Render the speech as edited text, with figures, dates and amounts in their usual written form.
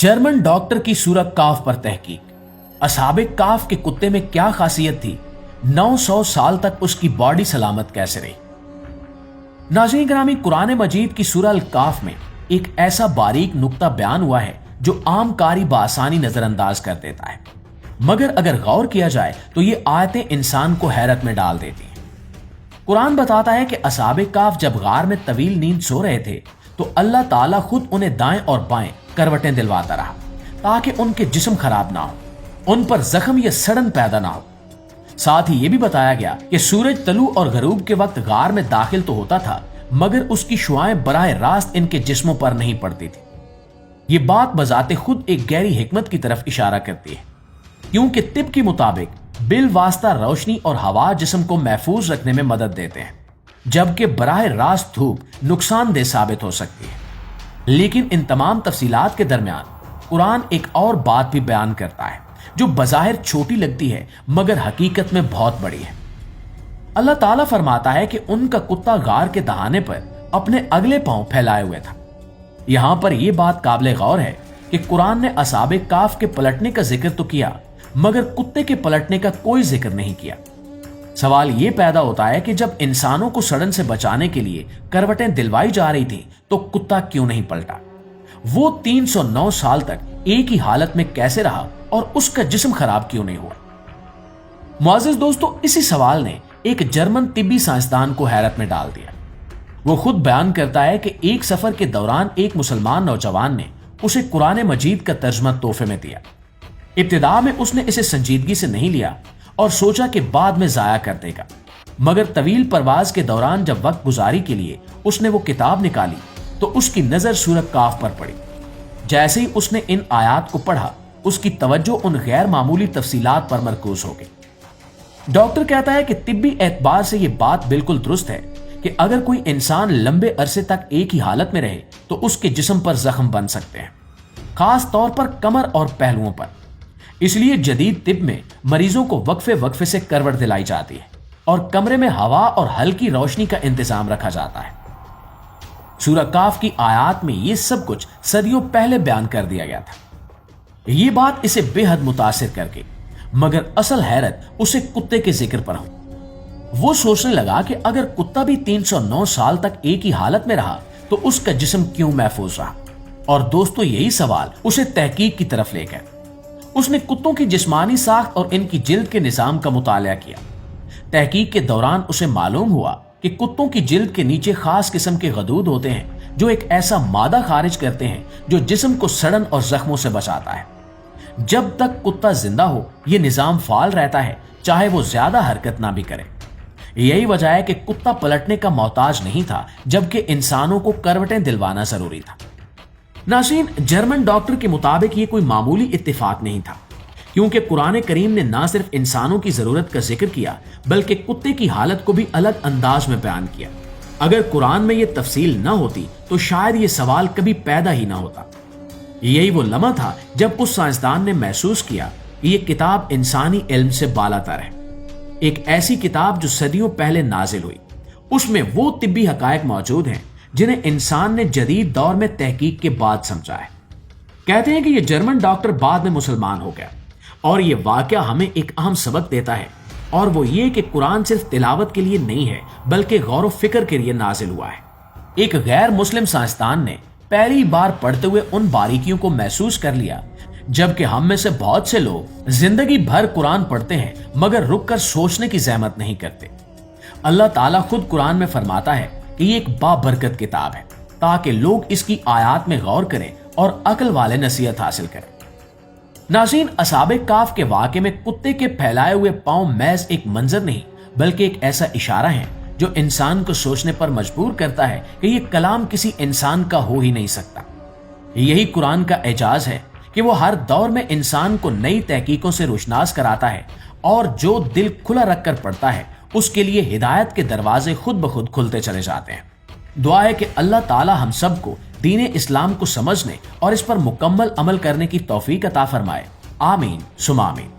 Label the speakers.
Speaker 1: German doctor की सूरह काफ पर तहकीक। असहाबे काफ के कुत्ते में क्या खासियत थी, 900 साल तक उसकी बॉडी सलामत कैसे रही। नाज़रीन ग्रामी, कुरान मजीद की सूरह अल काफ में एक ऐसा बारीक नुक्ता बयान हुआ है जो आम कारी बआसानी नजरअंदाज कर देता है, मगर अगर गौर किया जाए तो ये आयतें इंसान को हैरत में डाल देती हैं। कुरान बताता है कि असहाबे काफ जब गार में तवील नींद सो रहे थे तो अल्लाह ताला खुद उन्हें दाएं और बाएं करवटें दिलवाता रहा ताकि उनके जिस्म खराब ना हो, उन पर जख्म या सड़न पैदा ना हो। साथ ही यह भी बताया गया कि सूरज तलू और गरूब के वक्त गार में दाखिल तो होता था, मगर उसकी शुआएं बराह रास्त इनके जिस्मों पर नहीं पड़ती थी। ये बात बजाते खुद एक गहरी हिकमत की तरफ इशारा करती है, क्योंकि तिब के मुताबिक बिल वास्ता रोशनी और हवा जिस्म को महफूज रखने में मदद देते हैं, जबकि बराह रास्त धूप नुकसानदेह साबित हो सकती है। लेकिन इन तमाम तफसीलात के दरमियान कुरान एक और बात भी बयान करता है जो बज़ाहिर छोटी लगती है मगर हकीकत में बहुत बड़ी है। अल्लाह ताला फरमाता है कि उनका कुत्ता गार के दहाने पर अपने अगले पांव फैलाए हुए था। यहां पर यह बात काबिल गौर है कि कुरान ने असहाबे काफ के पलटने का जिक्र तो किया, मगर कुत्ते के पलटने का कोई जिक्र नहीं किया। सवाल यह पैदा होता है कि जब इंसानों को सड़न से बचाने के लिए करवटें दिलवाई जा रही थी तो कुत्ता क्यों नहीं पलटा? वो 309 साल तक एक ही हालत में कैसे रहा और उसका जिस्म खराब क्यों नहीं हुआ? मुअज़्ज़िज़ दोस्तों, इसी सवाल ने एक जर्मन तिब्बी साइंसदान को हैरत में डाल दिया। वो खुद बयान करता है कि एक सफर के दौरान एक मुसलमान नौजवान ने उसे कुरान मजीद का तर्जुमा तोहफे में दिया। इब्तिदा में उसने इसे संजीदगी से नहीं लिया और सोचा कि बाद में जाया कर देगा, मगर तवील परवाज के दौरान जब वक्त गुजारी के लिए उसने वो किताब निकाली तो उसकी नजर सूरह काफ पर पड़ी। जैसे ही उसने इन आयात को पढ़ा, उसकी तवज्जो उन गैर मामूली तफसीलात पर मरकूज हो गई। डॉक्टर कहता है कि तिब्बी एतबार से यह बात बिल्कुल दुरुस्त है कि अगर कोई इंसान लंबे अरसे तक एक ही हालत में रहे तो उसके जिस्म पर जख्म बन सकते हैं, खास तौर पर कमर और पहलुओं पर। इसलिए जदीद तिब में मरीजों को वक्फे वक्फे से करवट दिलाई जाती है और कमरे में हवा और हल्की रोशनी का इंतजाम रखा जाता है। सूरह काफ की आयात में यह सब कुछ सदियों पहले बयान कर दिया गया था। यह बात इसे बेहद मुतासिर कर गई, मगर असल हैरत उसे कुत्ते के जिक्र पर हुई। वो सोचने लगा कि अगर कुत्ता भी 309 साल तक एक ही हालत में रहा तो उसका जिस्म क्यों महफूज रहा? और दोस्तों, यही सवाल उसे तहकीक की तरफ ले गया। उसने कुत्तों की जिस्मानी साख्त और इनकी जिल्द के निजाम का मुतालिया किया। तहकीक के दौरान उसे मालूम हुआ कि कुत्तों की जिल्द के नीचे खास किस्म के गदूद होते हैं जो एक ऐसा मादा खारिज करते हैं जो जिस्म को सड़न और जख्मों से बचाता है। जब तक कुत्ता जिंदा हो यह निजाम फाल रहता है, चाहे वो ज्यादा हरकत ना भी करे। यही वजह है कि कुत्ता पलटने का मोहताज नहीं था, जबकि इंसानों को करवटें दिलवाना जरूरी था। नाज़रीन, जर्मन डॉक्टर के मुताबिक ये कोई मामूली इत्तेफाक नहीं था, क्योंकि कुरान करीम ने ना सिर्फ इंसानों की जरूरत का जिक्र किया बल्कि कुत्ते की हालत को भी अलग अंदाज में बयान किया। अगर कुरान में यह तफसील न होती तो शायद ये सवाल कभी पैदा ही ना होता। यही वो लम्हा था जब उस साइंसदान ने महसूस किया कि ये किताब इंसानी इल्म से बालातर है, एक ऐसी किताब जो सदियों पहले नाजिल हुई। उसमें वो तिब्बी हकायक मौजूद हैं जिन्हें इंसान ने जदीद दौर में तहकीक के बाद समझा है। कहते हैं कि यह जर्मन डॉक्टर बाद में मुसलमान हो गया और यह वाकया हमें एक अहम सबक देता है, और वो ये कि कुरान सिर्फ तिलावत के लिए नहीं है बल्कि गौर व फिक्र के लिए नाजिल हुआ है। एक गैर मुस्लिम साइंसदान ने पहली बार पढ़ते हुए उन बारीकियों को महसूस कर लिया, जबकि हम में से बहुत से लोग जिंदगी भर कुरान पढ़ते हैं मगर रुक कर सोचने की जहमत नहीं करते। अल्लाह ताला खुद कुरान में फरमाता है कि ये एक बाबरकत किताब है ताकि लोग इसकी आयात में गौर करें और अक्ल वाले नसीहत हासिल करें। नाज़रीन, असहाबे काफ के वाक़े में कुत्ते के फैलाए हुए पांव महज एक मंजर नहीं बल्कि एक ऐसा इशारा है जो इंसान को सोचने पर मजबूर करता है कि यह कलाम किसी इंसान का हो ही नहीं सकता। यही कुरान का एजाज है कि वो हर दौर में इंसान को नई तहकीकों से रोशनास कराता है, और जो दिल खुला रखकर पढ़ता है उसके लिए हिदायत के दरवाजे खुद ब खुद खुलते चले जाते हैं। दुआ है कि अल्लाह ताला हम सबको दीन इस्लाम को समझने और इस पर मुकम्मल अमल करने की तौफीक अता फरमाए। आमीन सुमा आमीन।